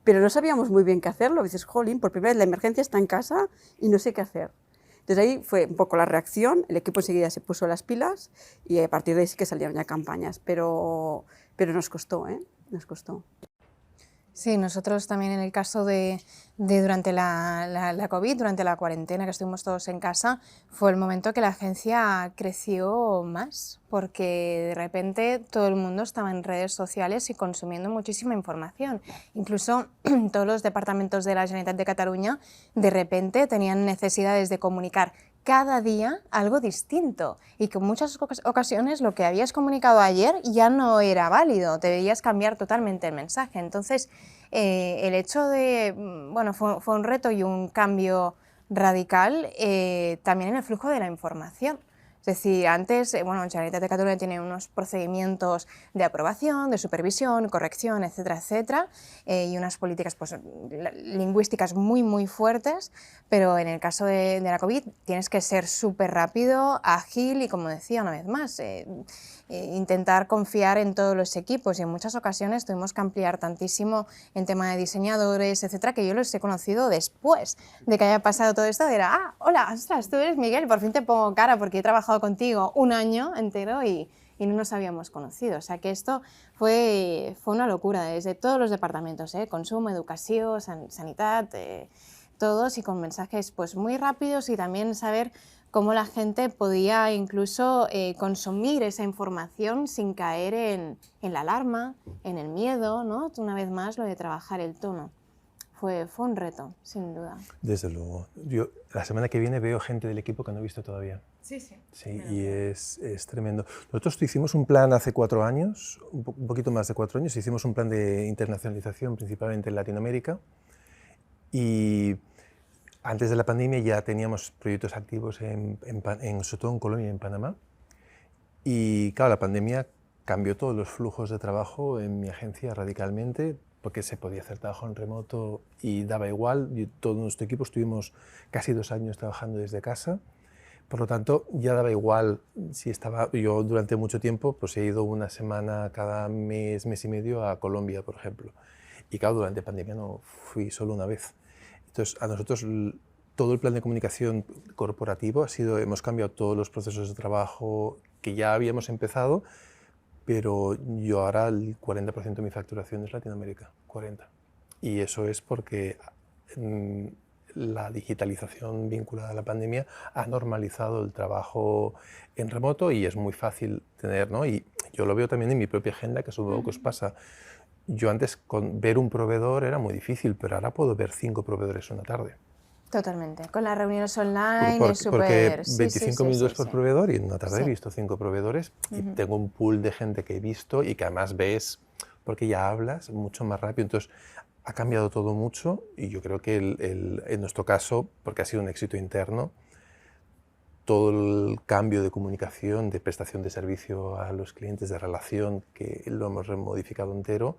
pero no sabíamos muy bien qué hacerlo. Dices, jolín, por primera vez la emergencia está en casa y no sé qué hacer. Entonces ahí fue un poco la reacción, el equipo enseguida se puso las pilas y a partir de ahí sí que salieron ya campañas, pero nos costó, nos costó.
Sí, nosotros también en el caso de durante la COVID, durante la cuarentena que estuvimos todos en casa, fue el momento que la agencia creció más, porque de repente todo el mundo estaba en redes sociales y consumiendo muchísima información. Incluso todos los departamentos de la Generalitat de Cataluña de repente tenían necesidades de comunicar cada día algo distinto, y que en muchas ocasiones lo que habías comunicado ayer ya no era válido, debías cambiar totalmente el mensaje. Entonces, el hecho de, bueno, fue un reto y un cambio radical también en el flujo de la información. Es decir, antes, bueno, Generalitat de Cataluña tiene unos procedimientos de aprobación, de supervisión, corrección, etcétera, etcétera, y unas políticas pues, lingüísticas muy, muy fuertes, pero en el caso de la COVID tienes que ser súper rápido, ágil y, como decía una vez más, intentar confiar en todos los equipos, y en muchas ocasiones tuvimos que ampliar tantísimo en tema de diseñadores, etcétera, que yo los he conocido después de que haya pasado todo esto. Era, hola, ostras, tú eres Miguel, por fin te pongo cara porque he trabajado contigo un año entero y no nos habíamos conocido. O sea que esto fue una locura desde todos los departamentos, consumo, educación, sanidad, todos y con mensajes pues muy rápidos, y también saber cómo la gente podía incluso consumir esa información sin caer en la alarma, en el miedo, ¿no? Una vez más, lo de trabajar el tono. Fue un reto, sin duda.
Desde luego. Yo la semana que viene veo gente del equipo que no he visto todavía.
Sí, sí.
Sí, y es tremendo. Nosotros hicimos un plan hace 4 años, un poquito más de 4 años, hicimos un plan de internacionalización, principalmente en Latinoamérica, y antes de la pandemia ya teníamos proyectos activos sobre todo en Colombia y en Panamá, y claro, la pandemia cambió todos los flujos de trabajo en mi agencia radicalmente, porque se podía hacer trabajo en remoto y daba igual. Todo nuestro equipo estuvimos casi 2 años trabajando desde casa. Por lo tanto, ya daba igual si estaba... Yo durante mucho tiempo pues he ido una semana cada mes, mes y medio a Colombia, por ejemplo. Y claro, durante pandemia no fui solo una vez. Entonces, a nosotros todo el plan de comunicación corporativo ha sido... Hemos cambiado todos los procesos de trabajo que ya habíamos empezado, pero yo ahora el 40% de mi facturación es Latinoamérica, 40%. Y eso es porque la digitalización vinculada a la pandemia ha normalizado el trabajo en remoto y es muy fácil tener, ¿no? Y yo lo veo también en mi propia agenda, que supongo que os pasa. Yo antes con ver un proveedor era muy difícil, pero ahora puedo ver 5 proveedores una tarde.
Totalmente. Con las reuniones online es
porque
súper...
25 minutos por proveedor y en una tarde he
Sí.
visto 5 proveedores y tengo un pool de gente que he visto y que además ves, porque ya hablas mucho más rápido. Entonces, ha cambiado todo mucho y yo creo que en nuestro caso, porque ha sido un éxito interno, todo el cambio de comunicación, de prestación de servicio a los clientes, de relación, que lo hemos remodificado entero,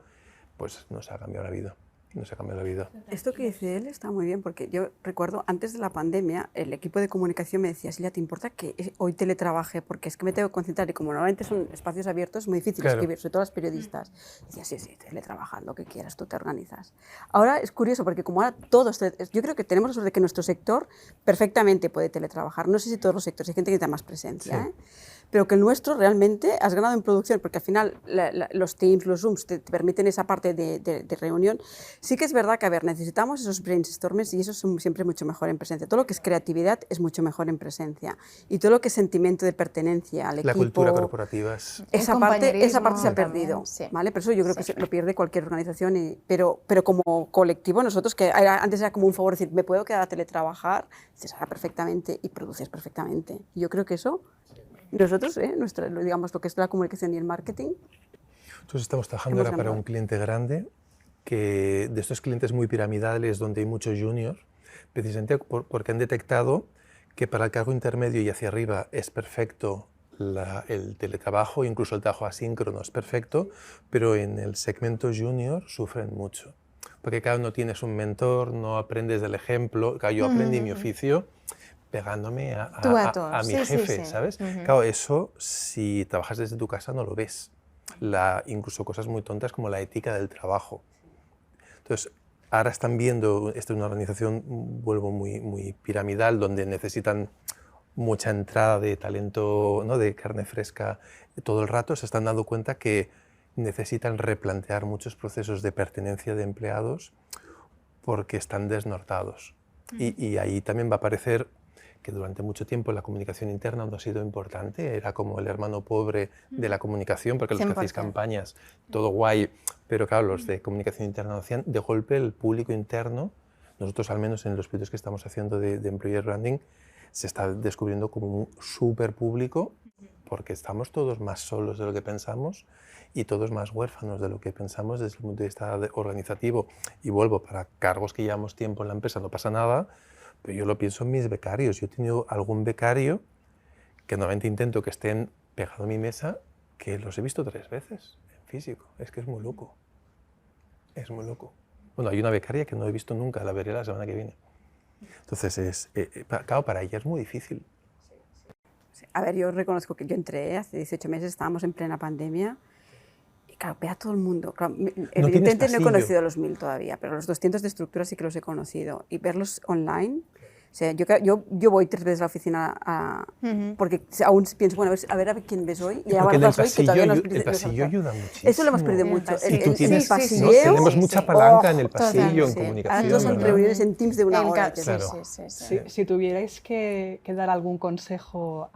pues nos ha cambiado la vida. Nos ha cambiado la vida.
Esto que dice él está muy bien, porque yo recuerdo antes de la pandemia, el equipo de comunicación me decía, Silvia, ¿te importa que hoy teletrabaje? Porque es que me tengo que concentrar y como normalmente son espacios abiertos, es muy difícil escribir, sobre todo las periodistas. Decía, sí, teletrabaja, lo que quieras, tú te organizas. Ahora es curioso, porque como ahora todos, yo creo que tenemos la suerte de que nuestro sector perfectamente puede teletrabajar. No sé si todos los sectores, hay gente que necesita más presencia,
Sí.
Pero que el nuestro realmente has ganado en producción, porque al final los Teams, los Zooms te permiten esa parte de reunión. Sí que es verdad que, a ver, necesitamos esos brainstorms y eso es siempre mucho mejor en presencia. Todo lo que es creatividad es mucho mejor en presencia. Y todo lo que es sentimiento de pertenencia al equipo...
La cultura corporativa es...
Esa parte se ha perdido,
también, sí.
¿vale? Por eso yo creo que lo pierde cualquier organización. Pero como colectivo, nosotros, que antes era como un favor decir, ¿me puedo quedar a teletrabajar? Dices, ahora perfectamente y produces perfectamente. Yo creo que eso... Nosotros, digamos, lo que es la comunicación y el marketing...
Nosotros estamos trabajando ahora para un cliente grande, que de estos clientes muy piramidales, donde hay muchos juniors, precisamente porque han detectado que para el cargo intermedio y hacia arriba es perfecto el teletrabajo, incluso el trabajo asíncrono es perfecto, pero en el segmento junior sufren mucho. Porque claro, no tienes un mentor, no aprendes del ejemplo. Claro, yo aprendí mi oficio pegándome a mi jefe, ¿sabes? Claro, eso si trabajas desde tu casa no lo ves. Incluso cosas muy tontas como la ética del trabajo. Entonces, ahora están viendo, esta es una organización, vuelvo muy piramidal, donde necesitan mucha entrada de talento, ¿no?, de carne fresca todo el rato, se están dando cuenta que necesitan replantear muchos procesos de pertenencia de empleados porque están desnortados. Y ahí también va a aparecer que durante mucho tiempo la comunicación interna no ha sido importante, era como el hermano pobre de la comunicación, porque los que hacéis campañas, todo guay, pero claro, los de comunicación interna hacían de golpe el público interno. Nosotros, al menos en los proyectos que estamos haciendo de employer branding, se está descubriendo como un súper público, porque estamos todos más solos de lo que pensamos y todos más huérfanos de lo que pensamos desde el punto de vista organizativo. Y vuelvo, para cargos que llevamos tiempo en la empresa no pasa nada, pero yo lo pienso en mis becarios. Yo he tenido algún becario que normalmente intento que estén pegados a mi mesa, que los he visto 3 veces en físico. Es que es muy loco. Es muy loco. Bueno, hay una becaria que no he visto nunca, la veré la semana que viene. Entonces, claro, para ella es muy difícil.
A ver, yo reconozco que yo entré hace 18 meses, estábamos en plena pandemia. Claro, ve a todo el mundo. Claro, evidentemente no he conocido los 1000 todavía, pero los 200 de estructura sí que los he conocido. Y verlos online O sea, yo voy 3 veces a la oficina porque aún pienso, bueno, a ver quién ves hoy. Y
Porque
ahora hoy, que todavía no
el pasillo ayuda muchísimo.
Eso lo hemos perdido mucho.
Y tú tienes,
pasillo.
¿no? Tenemos mucha palanca en el pasillo, en
Ahora
comunicación.
todos son
¿verdad?
reuniones en Teams de una hora.
Claro.
Si tuvierais que dar algún consejo,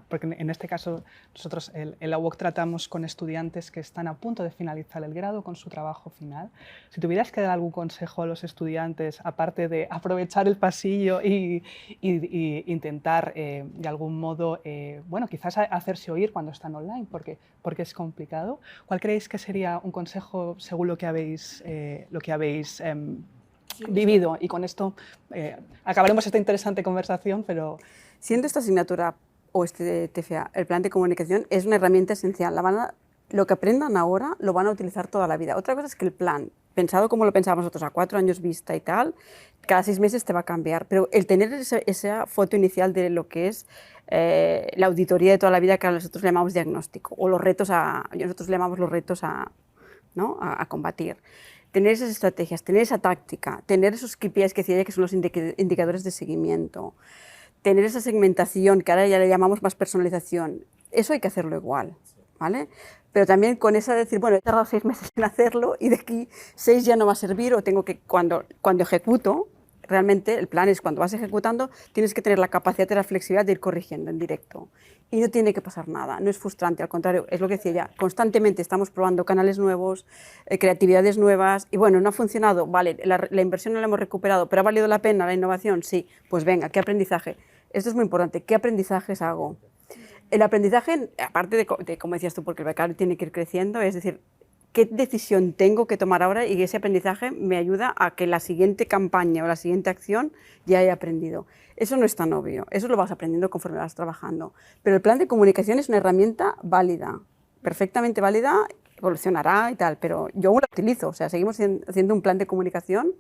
porque en este caso nosotros en la UOC tratamos con estudiantes que están a punto de finalizar el grado con su trabajo final, si tuvierais que dar algún consejo a los estudiantes, aparte de aprovechar el pasillo y intentar de algún modo, bueno, quizás hacerse oír cuando están online, porque es complicado, ¿cuál creéis que sería un consejo según lo que habéis vivido? Y con esto acabaremos esta interesante conversación, pero...
Siendo esta asignatura o este TFA, el plan de comunicación es una herramienta esencial. Lo que aprendan ahora lo van a utilizar toda la vida. Otra cosa es que el plan, pensado como lo pensábamos nosotros, a 4 años vista y tal, cada 6 meses te va a cambiar. Pero el tener esa foto inicial de lo que es la auditoría de toda la vida, que nosotros le llamamos diagnóstico, o los retos nosotros le llamamos los retos ¿no? a combatir. Tener esas estrategias, tener esa táctica, tener esos KPIs que decía ella, que son los indicadores de seguimiento, tener esa segmentación, que ahora ya le llamamos más personalización, eso hay que hacerlo igual, ¿vale? Pero también con esa de decir, bueno, he tardado 6 meses en hacerlo y de aquí 6 ya no va a servir, o tengo que, cuando ejecuto, realmente el plan es cuando vas ejecutando, tienes que tener la capacidad y la flexibilidad de ir corrigiendo en directo. Y no tiene que pasar nada, no es frustrante, al contrario, es lo que decía ella, constantemente estamos probando canales nuevos, creatividades nuevas, y bueno, no ha funcionado, vale, la inversión no la hemos recuperado, pero ¿ha valido la pena la innovación? Sí, pues venga, ¿qué aprendizaje? Esto es muy importante, ¿qué aprendizajes hago? El aprendizaje, aparte de como decías tú, porque el becario tiene que ir creciendo, es decir, ¿qué decisión tengo que tomar ahora? Y ese aprendizaje me ayuda a que la siguiente campaña o la siguiente acción ya haya aprendido. Eso no es tan obvio, eso lo vas aprendiendo conforme vas trabajando. Pero el plan de comunicación es una herramienta válida, perfectamente válida, evolucionará y tal, pero yo aún la utilizo. O sea, seguimos haciendo un plan de comunicación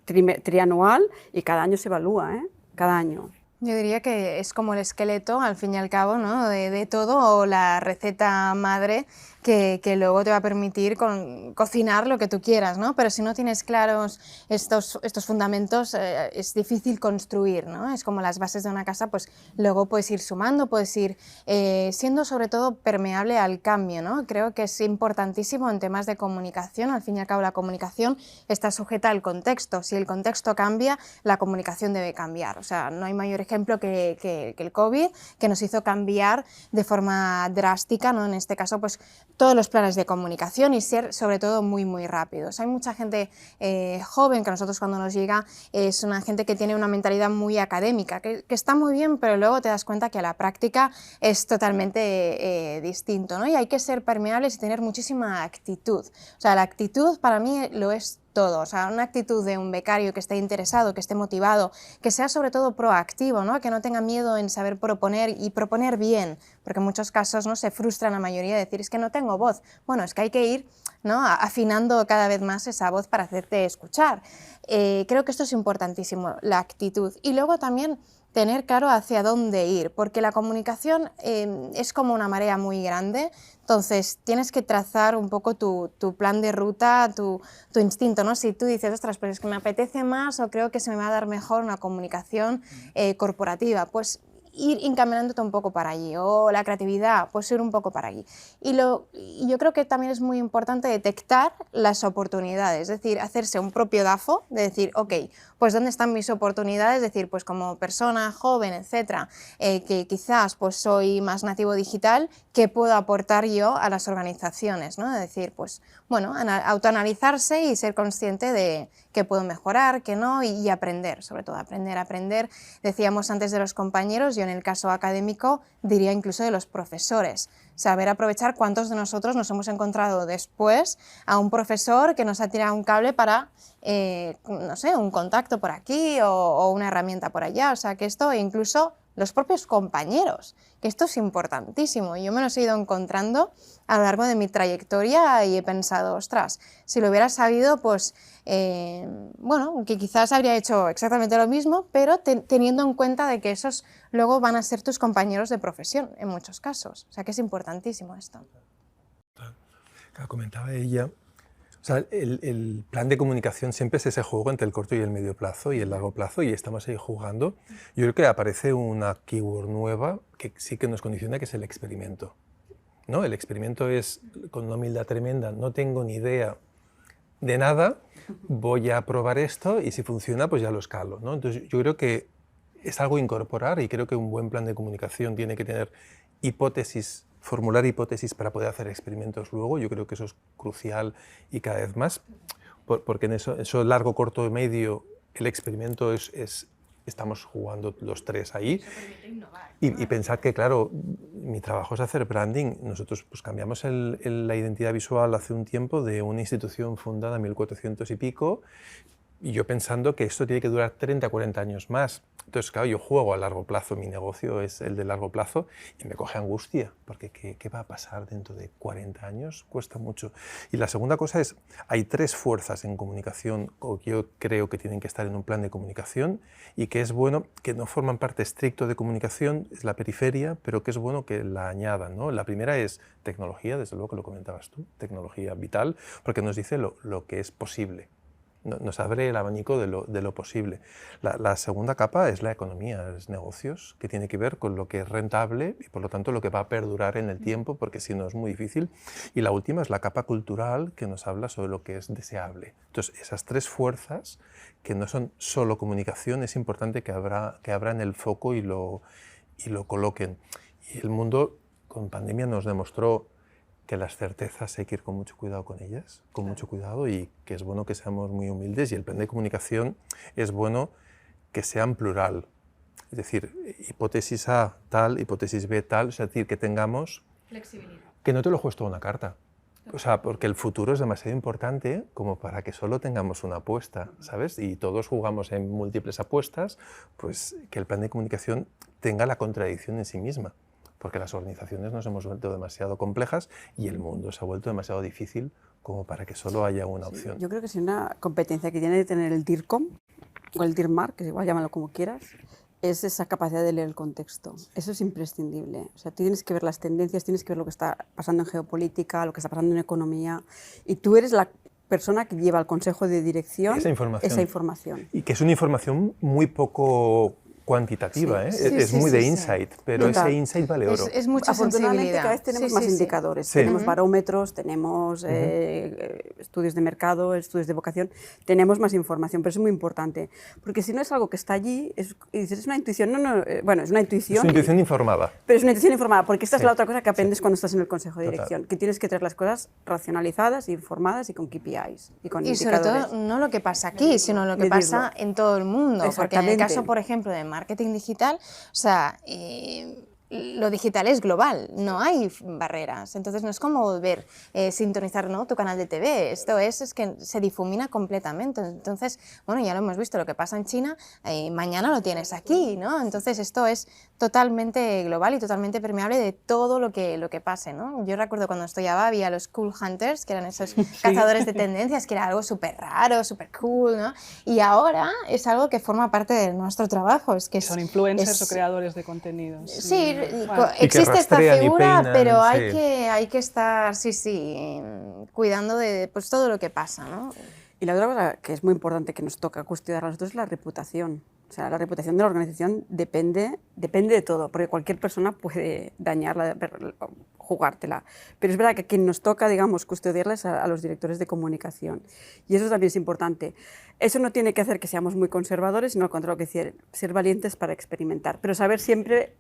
trianual y cada año se evalúa, ¿eh? Cada año.
Yo diría que es como el esqueleto, al fin y al cabo, ¿no? de todo, o la receta madre que luego te va a permitir cocinar lo que tú quieras, ¿no? Pero si no tienes claros estos fundamentos, es difícil construir, ¿no? Es como las bases de una casa, pues luego puedes ir sumando, puedes ir siendo sobre todo permeable al cambio, ¿no? Creo que es importantísimo en temas de comunicación, al fin y al cabo la comunicación está sujeta al contexto. Si el contexto cambia, la comunicación debe cambiar. O sea, no hay mayor ejemplo que el COVID, que nos hizo cambiar de forma drástica, ¿no? En este caso, pues todos los planes de comunicación y ser sobre todo muy muy rápidos. Hay mucha gente joven que a nosotros cuando nos llega es una gente que tiene una mentalidad muy académica, que está muy bien, pero luego te das cuenta que a la práctica es totalmente distinto, ¿no? Y hay que ser permeables y tener muchísima actitud. O sea, la actitud para mí lo es todo, o sea, una actitud de un becario que esté interesado, que esté motivado, que sea sobre todo proactivo, ¿no? Que no tenga miedo en saber proponer y proponer bien, porque en muchos casos no se frustran la mayoría de decir es que no tengo voz. Bueno, es que hay que ir, ¿no? afinando cada vez más esa voz para hacerte escuchar. Creo que esto es importantísimo, la actitud. Y luego también tener claro hacia dónde ir, porque la comunicación es como una marea muy grande, entonces tienes que trazar un poco tu plan de ruta, tu instinto, ¿no? Si tú dices, ostras, pues es que me apetece más o creo que se me va a dar mejor una comunicación corporativa, pues ir encaminándote un poco para allí, o la creatividad, pues ir un poco para allí. Y yo creo que también es muy importante detectar las oportunidades, es decir, hacerse un propio DAFO, de decir, ok, pues ¿dónde están mis oportunidades? Es decir, pues como persona joven, etcétera, que quizás pues soy más nativo digital, ¿qué puedo aportar yo a las organizaciones? ¿No? Es decir, pues bueno, autoanalizarse y ser consciente de qué puedo mejorar, qué no, y aprender, sobre todo aprender. Decíamos antes de los compañeros, yo en el caso académico diría incluso de los profesores, saber aprovechar cuántos de nosotros nos hemos encontrado después a un profesor que nos ha tirado un cable para, no sé, un contacto por aquí o una herramienta por allá, o sea que esto incluso los propios compañeros, que esto es importantísimo. Yo me los he ido encontrando a lo largo de mi trayectoria y he pensado, ostras, si lo hubiera sabido, pues, bueno, que quizás habría hecho exactamente lo mismo, pero teniendo en cuenta de que esos luego van a ser tus compañeros de profesión en muchos casos. O sea que es importantísimo esto.
Comentaba ella, O sea, el plan de comunicación siempre es ese juego entre el corto y el medio plazo y el largo plazo, y estamos ahí jugando. Yo creo que aparece una keyword nueva que sí que nos condiciona, que es el experimento, ¿no? El experimento es, con una humildad tremenda, no tengo ni idea de nada, voy a probar esto y si funciona, pues ya lo escalo, ¿no? Entonces, yo creo que es algo a incorporar, y creo que un buen plan de comunicación tiene que tener hipótesis, formular hipótesis para poder hacer experimentos luego. Yo creo que eso es crucial y cada vez más, porque en eso largo, corto y medio, el experimento estamos jugando los tres ahí. Y pensad que, claro, mi trabajo es hacer branding. Nosotros pues, cambiamos la identidad visual hace un tiempo de una institución fundada en 1400 y pico, y yo pensando que esto tiene que durar 30, 40 años más. Entonces, claro, yo juego a largo plazo, mi negocio es el de largo plazo, y me coge angustia, porque ¿qué va a pasar dentro de 40 años? Cuesta mucho. Y la segunda cosa es, hay tres fuerzas en comunicación que yo creo que tienen que estar en un plan de comunicación, y que es bueno, que no forman parte estricto de comunicación, es la periferia, pero que es bueno que la añadan, ¿no? La primera es tecnología, desde luego que lo comentabas tú, tecnología vital, porque nos dice lo que es posible. Nos abre el abanico de lo posible. La segunda capa es la economía, es negocios, que tiene que ver con lo que es rentable y por lo tanto lo que va a perdurar en el tiempo, porque si no es muy difícil. Y la última es la capa cultural, que nos habla sobre lo que es deseable. Entonces, esas tres fuerzas, que no son solo comunicación, es importante que abran el foco y lo coloquen. Y el mundo con pandemia nos demostró que las certezas hay que ir con mucho cuidado con ellas, con mucho cuidado, y que es bueno que seamos muy humildes, y el plan de comunicación es bueno que sea en plural, es decir, hipótesis A tal, hipótesis B tal, es decir, que tengamos flexibilidad. Que no te lo juegues toda una carta, o sea, porque el futuro es demasiado importante como para que solo tengamos una apuesta, ¿sabes? Y todos jugamos en múltiples apuestas, pues que el plan de comunicación tenga la contradicción en sí misma, porque las organizaciones nos hemos vuelto demasiado complejas y el mundo se ha vuelto demasiado difícil como para que solo haya una opción.
Yo creo que es una competencia que tiene que tener el DIRCOM o el DIRMAR, que igual llámalo como quieras, es esa capacidad de leer el contexto. Eso es imprescindible. O sea, tú tienes que ver las tendencias, tienes que ver lo que está pasando en geopolítica, lo que está pasando en economía, y tú eres la persona que lleva al consejo de dirección esa información.
Y que es una información muy poco cuantitativa,
sí,
es muy de insight, pero
total.
Ese insight vale oro.
Es mucha
Afortunadamente
sensibilidad.
cada vez tenemos más indicadores, tenemos barómetros, tenemos estudios de mercado, estudios de vocación, tenemos más información, pero es muy importante, porque si no es algo que está allí, y dices, es una intuición, bueno, es una intuición.
Es una intuición informada.
Pero es una intuición informada, porque esta es la otra cosa que aprendes cuando estás en el consejo de dirección, que tienes que traer las cosas racionalizadas, informadas y con KPIs y con indicadores.
Sobre todo no lo que pasa aquí, sino lo que pasa en todo el mundo, porque en el caso, por ejemplo, de marketing digital, o sea, lo digital es global, no hay barreras, entonces no es como sintonizar, ¿no?, tu canal de TV, esto es que se difumina completamente, entonces, bueno, ya lo hemos visto, lo que pasa en China, mañana lo tienes aquí, ¿no?, entonces esto es totalmente global y totalmente permeable de todo lo que pase, ¿no? Yo recuerdo cuando estudiaba había los cool hunters, que eran esos cazadores de tendencias, que era algo súper raro, súper cool, ¿no?, y ahora es algo que forma parte de nuestro trabajo. Es que
son influencers o creadores de contenidos.
Sí,
bueno.
existe esta figura,
peinan,
pero hay que estar, cuidando de pues, todo lo que pasa, ¿no?
Y la otra cosa que es muy importante que nos toca custodiar a nosotros es la reputación. O sea, la reputación de la organización depende de todo, porque cualquier persona puede dañarla, jugártela. Pero es verdad que a quien nos toca, digamos, custodiarla es a los directores de comunicación. Y eso también es importante. Eso no tiene que hacer que seamos muy conservadores, sino al contrario, que ser valientes para experimentar. Pero saber siempre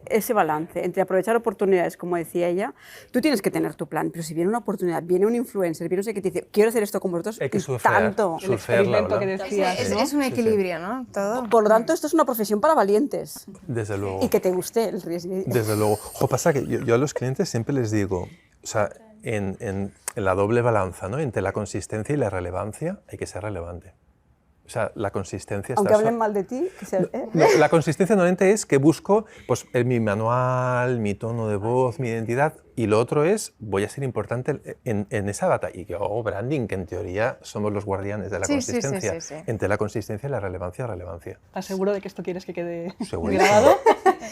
ese balance entre aprovechar oportunidades, como decía ella. Tú tienes que tener tu plan, pero si viene una oportunidad, viene un influencer, viene no sé qué te dice, quiero hacer esto con vosotros,
hay que
el experimento que decías, ¿no?
Es un equilibrio, ¿no? Todo.
Por lo tanto, esto es una profesión para valientes.
Desde luego.
Y que te guste el riesgo.
Desde luego. Pasa que yo a los clientes siempre les digo, o sea, en la doble balanza, ¿no?, entre la consistencia y la relevancia, hay que ser relevante. O sea, la consistencia...
Aunque hablen mal de ti...
La consistencia normalmente es que busco pues, mi manual, mi tono de voz, mi identidad, y lo otro es, voy a ser importante en esa batalla. Y que hago branding, que en teoría somos los guardianes de la consistencia.
Sí.
Entre la consistencia y la relevancia, relevancia.
¿Estás seguro de que esto quieres que quede
Segurísimo.
grabado?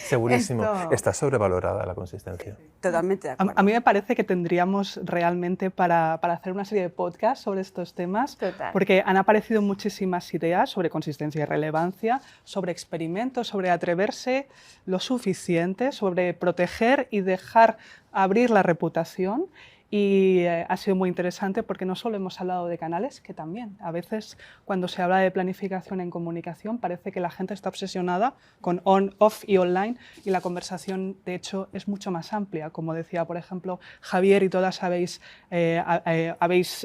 Segurísimo.
Esto-
Está sobrevalorada la consistencia.
Totalmente de acuerdo.
A mí me parece que tendríamos realmente para hacer una serie de podcasts sobre estos temas,
Total.
porque han aparecido muchísimas ideas sobre consistencia y relevancia, sobre experimentos, sobre atreverse lo suficiente, sobre proteger y dejar abrir la reputación. Y ha sido muy interesante porque no solo hemos hablado de canales, que también a veces cuando se habla de planificación en comunicación parece que la gente está obsesionada con on, off y online, y la conversación de hecho es mucho más amplia. Como decía por ejemplo Javier, y todas habéis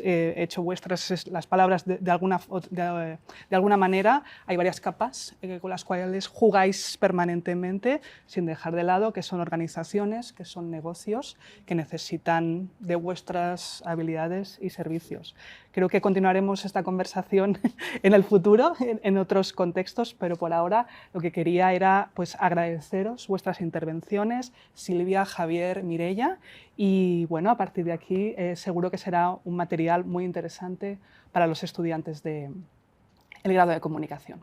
hecho vuestras las palabras de alguna manera. Hay varias capas con las cuales jugáis permanentemente sin dejar de lado que son organizaciones, que son negocios, que necesitan de vuestras habilidades y servicios. Creo que continuaremos esta conversación en el futuro, en otros contextos, pero por ahora lo que quería era pues, agradeceros vuestras intervenciones, Silvia, Javier, Mireia, y bueno, a partir de aquí seguro que será un material muy interesante para los estudiantes del grado de comunicación.